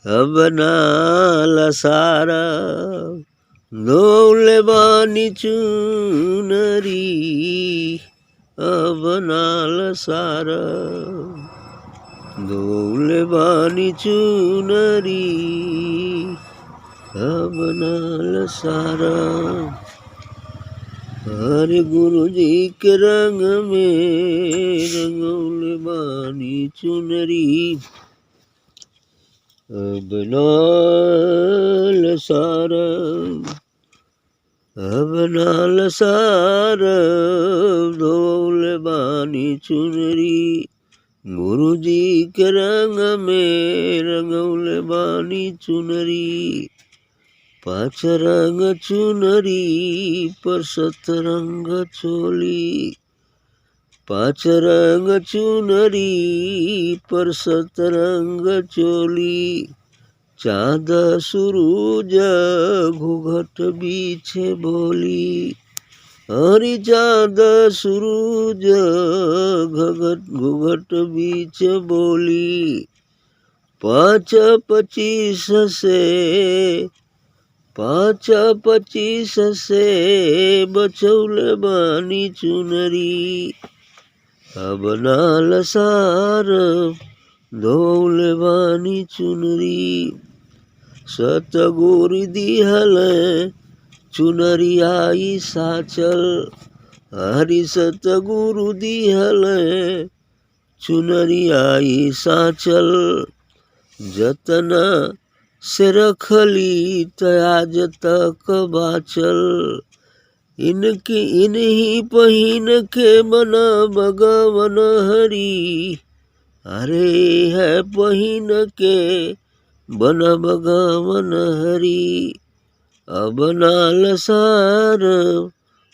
अब नाल सारा धोले बानी चुनरी, अब नाल सारा धोले बानी चुनरी, अब नाल सारा। हरे गुरु जी के रंग में रंगौले बानी चुनरी, अब नाल सारा, अब नाल सारा धोले बानी चुनरी। गुरु जी के रंग में रंगौले बानी चुनरी, पाँच रंग चुनरी पर सतरंग चोली, पाँच रंग चुनरी पर सतरंग चोली। चाँद सूरज घूंघट बीछे बोली, हरि चाँद सूरज घूंघट बीछे बोली। 5-25 से 5-25 से बचौले बानी चुनरी, अब नाल सार धोले बानी चुनरी। सतगुरु दिहल चुनरी आई साचल, हरि सतगुरु दिहल चुनरी आई साचल। जतना से रखली त आज तक बाचल, इनकी इन्हीं पहिन के बना भगवन हरि। अरे है पहिन के बना भगवन हरि, अब नाल सार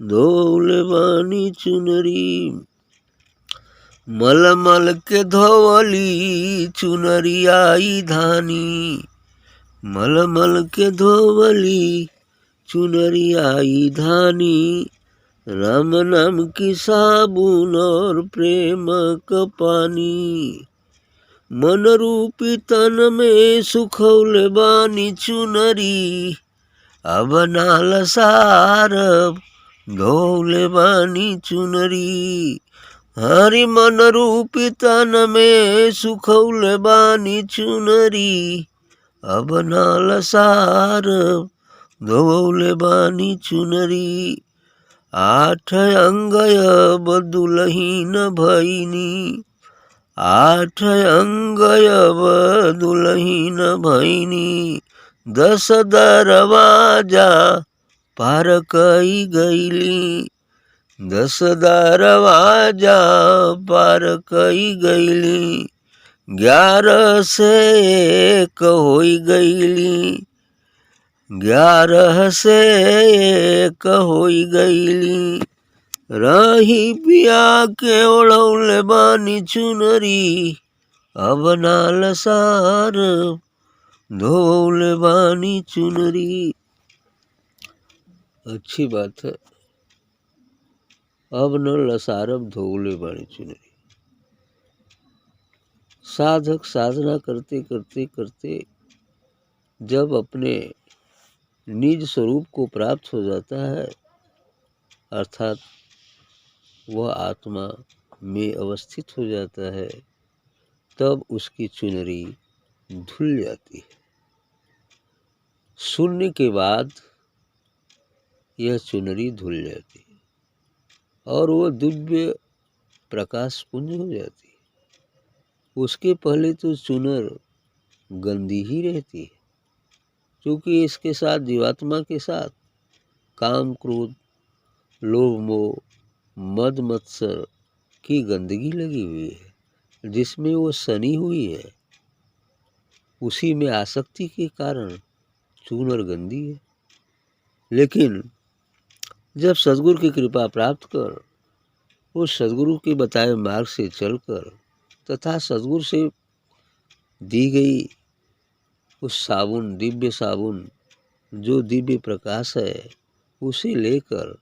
धोले बानी चुनरी। मलमल के धोवली चुनरी आई धानी, मलमल के धोवली चुनरी आई धानी। राम नाम की साबुन और प्रेम का पानी, मन रूपी तन में सुखौले बानी चुनरी, अब नाल सार धोले बानी चुनरी। हरि मन रूपी तन में सुखौले बानी चुनरी, अब नाल सार धोले बानी चुनरी। 8 अंग अब दुलहीन भैनी, 8 अंग अब दुलहीन भैनी। 10 दरवाजा पार कई गईली, 10 दरवाजा पार कई गईली। 11 से 1 होई गईली, 11 से 1 होई गईली। रही पिया के ओढ़ौले बानी चुनरी, अब नाल सार धोले बानी चुनरी। अच्छी बात है, अब न लसारब धोले बानी चुनरी। साधक साधना करते करते करते जब अपने निज स्वरूप को प्राप्त हो जाता है, अर्थात वह आत्मा में अवस्थित हो जाता है, तब उसकी चुनरी धुल जाती है। शून्य के बाद यह चुनरी धुल जाती है और वह दिव्य प्रकाश पुंज हो जाती है। उसके पहले तो चुनर गंदी ही रहती है, क्योंकि इसके साथ जीवात्मा के साथ काम क्रोध लोभ मोह मद मत्सर की गंदगी लगी हुई है, जिसमें वो सनी हुई है। उसी में आसक्ति के कारण चुनर गंदी है। लेकिन जब सद्गुरु की कृपा प्राप्त कर उस सद्गुरु के बताए मार्ग से चलकर तथा सद्गुरु से दी गई उस साबुन, दिव्य साबुन जो दिव्य प्रकाश है, उसे लेकर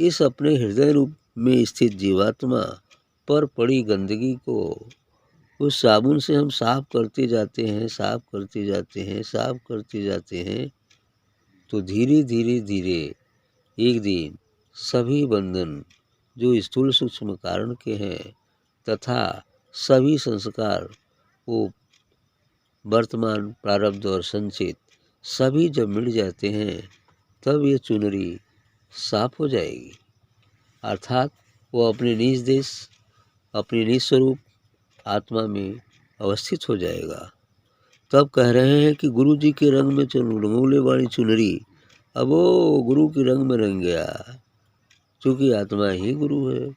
इस अपने हृदय रूप में स्थित जीवात्मा पर पड़ी गंदगी को उस साबुन से हम साफ करते जाते हैं, साफ करते जाते हैं, साफ करते जाते हैं, तो धीरे धीरे धीरे एक दिन सभी बंधन जो स्थूल सूक्ष्म कारण के हैं तथा सभी संस्कार वो वर्तमान प्रारब्ध और संचित सभी जब मिट जाते हैं तब ये चुनरी साफ हो जाएगी, अर्थात वो अपने निज देश अपने निज स्वरूप आत्मा में अवस्थित हो जाएगा। तब कह रहे हैं कि गुरु जी के रंग में रंगोले वाली चुनरी अब वो गुरु के रंग में रंग गया, क्योंकि आत्मा ही गुरु है।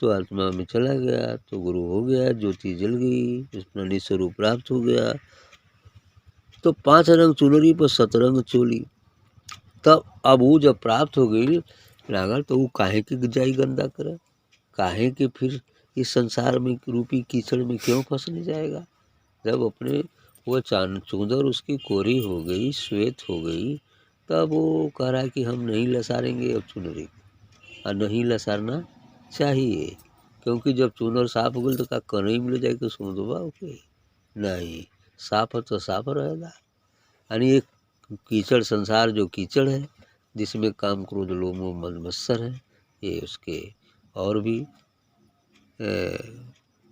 तो आत्मा में चला गया तो गुरु हो गया, ज्योति जल गई, अपना निज स्वरूप प्राप्त हो गया। तो 5 रंग चुनरी पर 7 रंग चोली। तब अब वो जब प्राप्त हो गई लागल तो वो काहे के जाई गंदा करे, काहे के फिर इस संसार में रूपी कीचड़ में क्यों फंसने जाएगा। जब अपने वो चूंदर उसकी कोरी हो गई, श्वेत हो गई, तब वो कह रहा है कि हम नहीं लसारेंगे अब चुनरी, और नहीं लसारना चाहिए, क्योंकि जब चूनर साफ हो गई तो का कनई मिल जाए कि सूंदबा ओके नहीं, साफ है तो साफ रहेगा। यानी एक कीचड़ संसार जो कीचड़ है जिसमें काम क्रोध लोभ मोह मद मत्सर है, ये उसके और भी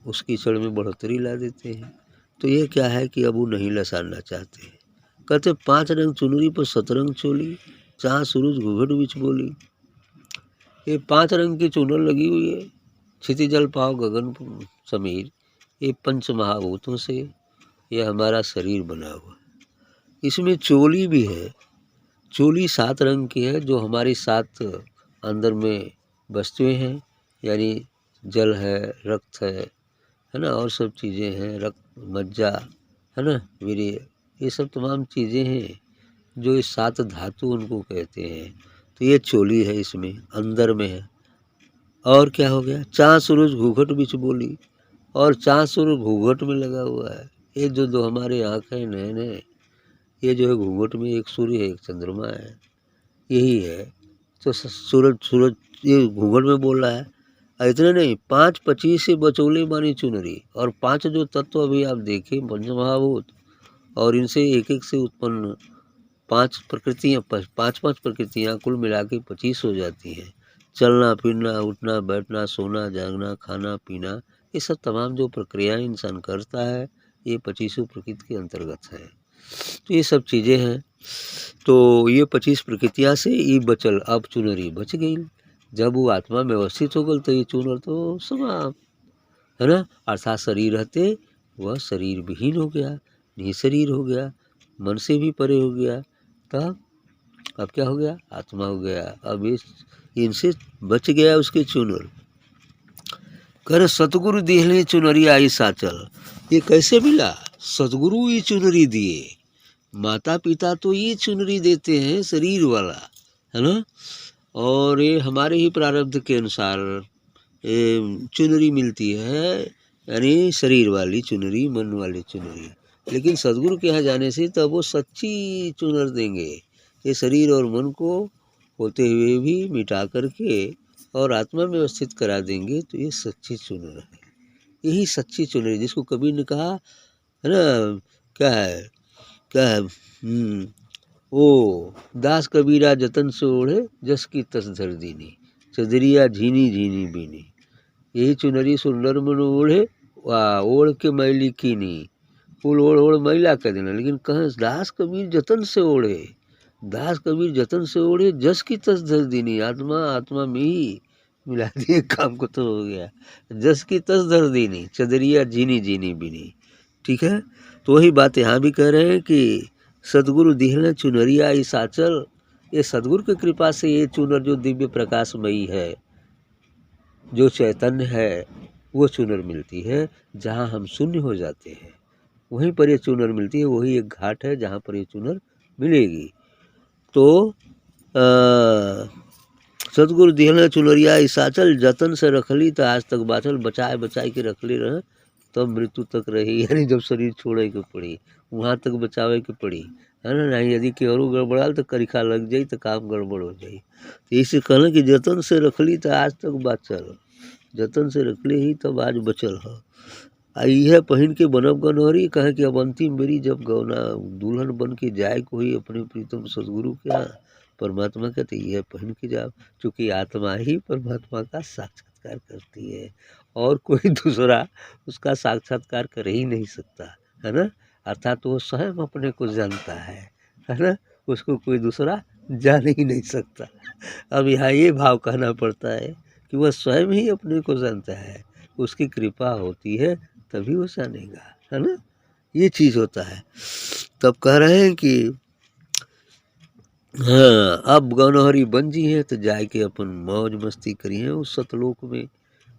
उस कीचड़ में बढ़ोतरी ला देते हैं। तो ये क्या है कि अब वो नहीं लसारना चाहते हैं। कहते 5 रंग चुनरी पर 7 रंग चोली, जहाँ सूरज घूंघट बीच बोली। ये 5 रंग की चुनर लगी हुई है, क्षिति जल पाव गगन समीर, ये पंच महाभूतों से ये हमारा शरीर बना हुआ है। इसमें चोली भी है, चोली 7 रंग की है, जो हमारी 7 अंदर में वस्तुएं हैं, यानी जल है, रक्त है ना, और सब चीज़ें हैं, रक्त मज्जा है ना, वीर्य, ये सब तमाम चीज़ें हैं जो इस 7 धातु उनको कहते हैं। तो ये चोली है, इसमें अंदर में है। और क्या हो गया, चाँद सूरज घूंघट बीच बोली, और चाँद सूरज घूंघट में लगा हुआ है। ये जो दो हमारे आँख है नैन है, ये जो है घूंघट में, एक सूर्य है एक चंद्रमा है, यही है। तो सूरज ये घूंघट में बोल रहा है। इतने नहीं, 5 25 से बचौले बानी चुनरी, और 5 जो तत्व अभी आप देखें पंचमहाभूत, और इनसे एक एक से उत्पन्न 5 प्रकृतियाँ, 5 प्रकृतियाँ कुल मिला के 25 हो जाती हैं। चलना फिरना, उठना बैठना, सोना जागना, खाना पीना, ये सब तमाम जो प्रक्रियाएं इंसान करता है ये 25 प्रकृति के अंतर्गत है। तो ये सब चीज़ें हैं। तो ये 25 प्रकृतियाँ से ये बचल, अब चुनरी बच गई। जब वो आत्मा में अवस्थित हो गल तो ये चुनर तो समाप्त है ना, अर्थात शरीर रहते वह शरीर विहीन हो गया, निशरीर हो गया, मन से भी परे हो गया। तब अब क्या हो गया, आत्मा हो गया। अब इनसे बच गया उसके चुनर। कर सतगुरु दिहले चुनरी आई साचल, ये कैसे मिला, सतगुरु ये चुनरी दिए। माता पिता तो ये चुनरी देते हैं शरीर वाला, है ना, और ये हमारे ही प्रारब्ध के अनुसार चुनरी मिलती है, यानी शरीर वाली चुनरी, मन वाली चुनरी। लेकिन सदगुरु के यहाँ जाने से तब वो सच्ची चुनर देंगे, ये शरीर और मन को होते हुए भी मिटा करके और आत्मा में अवस्थित करा देंगे। तो ये सच्ची चुनर है, यही सच्ची चुनरी, जिसको कबीर ने कहा है ना, क्या है ओ दास कबीरा जतन से ओढ़े, जस की तस धर दीनी, चदरिया झीनी झीनी बीनी। यही चुनरी सुंदर मन ओढ़े, वाह ओढ़ के मैली कीनी, फूल ओढ़ ओढ़ मैला कर देना। लेकिन कहें दास कबीर जतन से ओढ़े, दास कबीर जतन से ओढ़े, जस की तस धर दीनी, आत्मा में ही मिला दिए, काम को तो हो गया। जस की तस धर दीनी, चदरिया झीनी झीनी बीनी। ठीक है, तो वही बात यहाँ भी कह रहे हैं कि सदगुरु दिहले चुनरिया ई साचल, ये सदगुरु की कृपा से ये चुनर जो दिव्य प्रकाशमयी है, जो चैतन्य है, वो चुनर मिलती है। जहाँ हम शून्य हो जाते हैं वहीं पर ये चुनर मिलती है, वही एक घाट है जहाँ पर ये चुनर मिलेगी। तो सदगुरु दिहले चुनरिया ई साचल, जतन से रखली तो आज तक बाचल, बचाए बचाए के रखले रहे तब मृत्यु तक रही, यानी जब शरीर छोड़े के पड़ी वहाँ तक बचावे के पड़ी, है ना, नहीं यदि केवरो गड़बड़ाल तो करिखा लग जाई तो काम गड़बड़ हो जाई। तो इसे कहना कि जतन से रखली तो आज तक बाचल, जतन से रखले ही तब आज बचल है। यह पहन के बनब गनहरी कहे कि अब अंतिम बेरी जब गौना दुल्हन बन के जाए कोई अपने प्रीतम सदगुरु के यहाँ परमात्मा के, तो यह पहन के जाओ, क्योंकि आत्मा ही परमात्मा का साक्षात्कार करती है और कोई दूसरा उसका साक्षात्कार कर ही नहीं सकता, है ना। अर्थात वो स्वयं अपने को जानता है ना, उसको कोई दूसरा जान ही नहीं सकता। अब यहाँ ये भाव कहना पड़ता है कि वह स्वयं ही अपने को जानता है, उसकी कृपा होती है तभी वो जानेगा, है ना। ये चीज़ होता है। तब कह रहे हैं कि हाँ, अब गौनहरी बन जी है तो जाए के अपन मौज मस्ती करिए उस सतलोक में,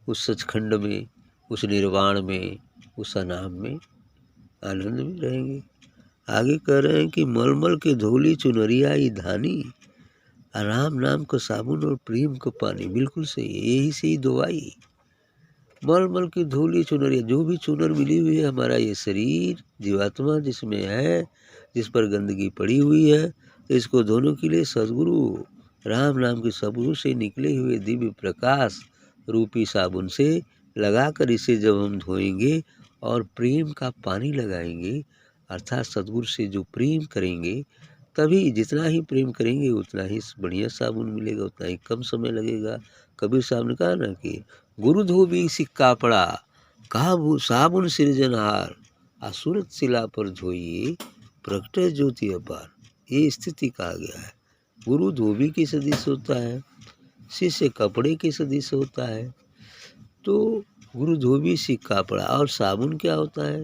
उस सचखंड में, उस निर्वाण में, उस अनाम में आनंद में रहेंगे। आगे कह रहे हैं कि मलमल के धोली चुनरिया ई धानी, राम नाम का साबुन और प्रेम का पानी। बिल्कुल सही है, यही से ही दवाई। मलमल की धूली चुनरिया, जो भी चुनर मिली हुई है हमारा ये शरीर जीवात्मा जिसमें है, जिस पर गंदगी पड़ी हुई है, तो इसको धोने के लिए सदगुरु राम नाम के सदगुरु से निकले हुए दिव्य प्रकाश रूपी साबुन से लगाकर इसे जब हम धोएंगे और प्रेम का पानी लगाएंगे, अर्थात सदगुरु से जो प्रेम करेंगे, तभी जितना ही प्रेम करेंगे उतना ही बढ़िया साबुन मिलेगा, उतना ही कम समय लगेगा। कबीर साहब ने कहा ना कि गुरु धोबी सिक्का पड़ा, कहा वो साबुन सृजनहार, असुरत शिला पर धोइए प्रगटे ज्योति अपार। ये स्थिति कहा गया है। गुरु धोबी के सदृश होता है, शिष्य कपड़े के सदृश होता है। तो गुरु धोबी सिक्का पड़ा, और साबुन क्या होता है?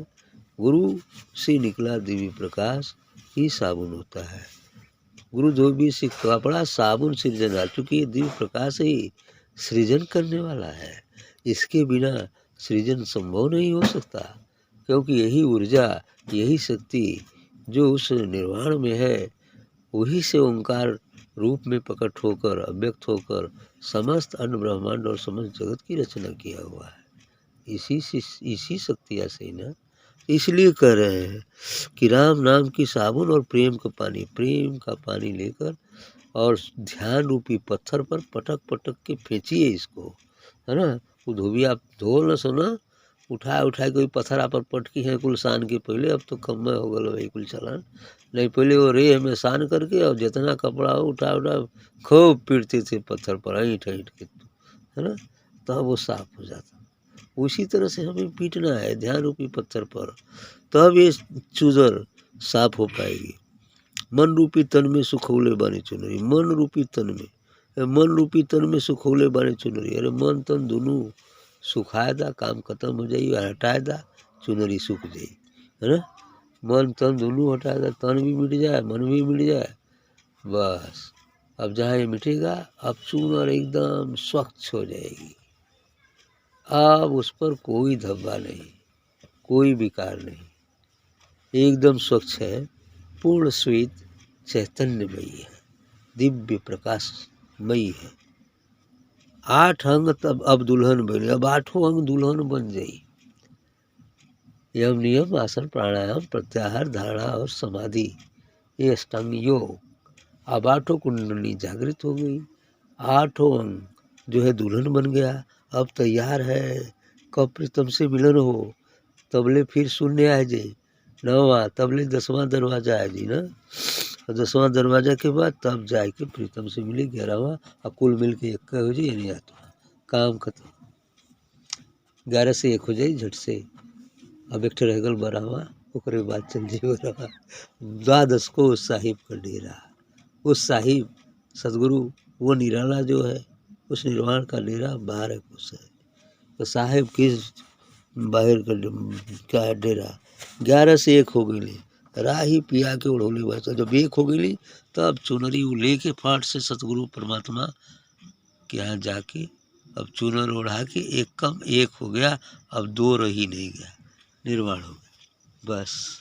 गुरु से निकला दिव्य प्रकाश ही साबुन होता है। गुरु धोबी सिक्का पड़ा साबुन सृजनहार, चूँकि ये दिव्य प्रकाश ही सृजन करने वाला है, इसके बिना सृजन संभव नहीं हो सकता, क्योंकि यही ऊर्जा, यही शक्ति जो उस निर्वाण में है, वही से ओंकार रूप में प्रकट होकर अव्यक्त होकर समस्त अन्न ब्रह्मांड और समस्त जगत की रचना किया हुआ है। इसी शक्तियाँ से ना, इसलिए कह रहे हैं कि राम नाम की साबुन और प्रेम का पानी लेकर और ध्यान रूपी पत्थर पर पटक पटक के फेंचिए इसको, है ना। वो धोबी आप धो न सोना, उठाए कोई पत्थर आप पर पटकी है कुल सान के पहले, अब तो कम में हो गल भाई कुल चलान, नहीं पहले वो रे में सान करके और जितना कपड़ा हो उठा खूब पीटते थे पत्थर पर, ईंट के, है ना, तब वो साफ हो जाता। उसी तरह से हमें पीटना है ध्यान रूपी पत्थर पर, तब ये चूजर साफ हो पाएगी। मन रूपी तन में सुखौले बानी चुनरी, मन रूपी तन में सुखौले बानी चुनरी। अरे मन तन दोनों सुखाए दा, काम खत्म हो जाई, हटाए दा, चुनरी सूख जाई, है ना। मन तन दोनों हटाए दा, तन भी मिट जाए मन भी मिट जाए, बस अब जहाँ ये मिटेगा, अब चुनर एकदम स्वच्छ हो जाएगी। अब उस पर कोई धब्बा नहीं, कोई विकार नहीं, एकदम स्वच्छ है, पूर्ण श्वेत चैतन्यमयी है, दिव्य प्रकाशमयी है। 8 अंग तब अब दुल्हन बनी, अब 8वां अंग दुल्हन बन गई। यम नियम आसन प्राणायाम प्रत्याहार धारणा और समाधि, ये अष्टांग योग। अब 8 कुंडली जागृत हो गई, 8 अंग जो है दुल्हन बन गया। अब तैयार है, कब प्रीतम से मिलन हो, तबले फिर शून्य आ जाए 9वां, तबले 10वां दरवाजा आ जाए ना, और 10वां दरवाजा के बाद तब जाए के प्रीतम से मिले 11वां, और कुल मिल के 1 हो जाए, यानी आत्मा काम खत्म। 11 से 1 हो जाए झट से, अब एक रह गल 12वां, ओकरे बाद चल जाए 12वां। 12 को उस साहिब का डेरा, उस साहिब सदगुरु वो निराला जो है, उस निर्वाण का डेरा 12 कोस है। तो साहिब किस बाहर का क्या है डेरा, 11 से 1 हो गई, राही पिया के उड़ोले बस। जब 1 हो गई तब चुनरी वो लेके फाट से सतगुरु परमात्मा के यहाँ जाके अब चुनर ओढ़ा के 1 कम 1 हो गया, अब 2 रही नहीं गया, निर्वाण हो गया बस।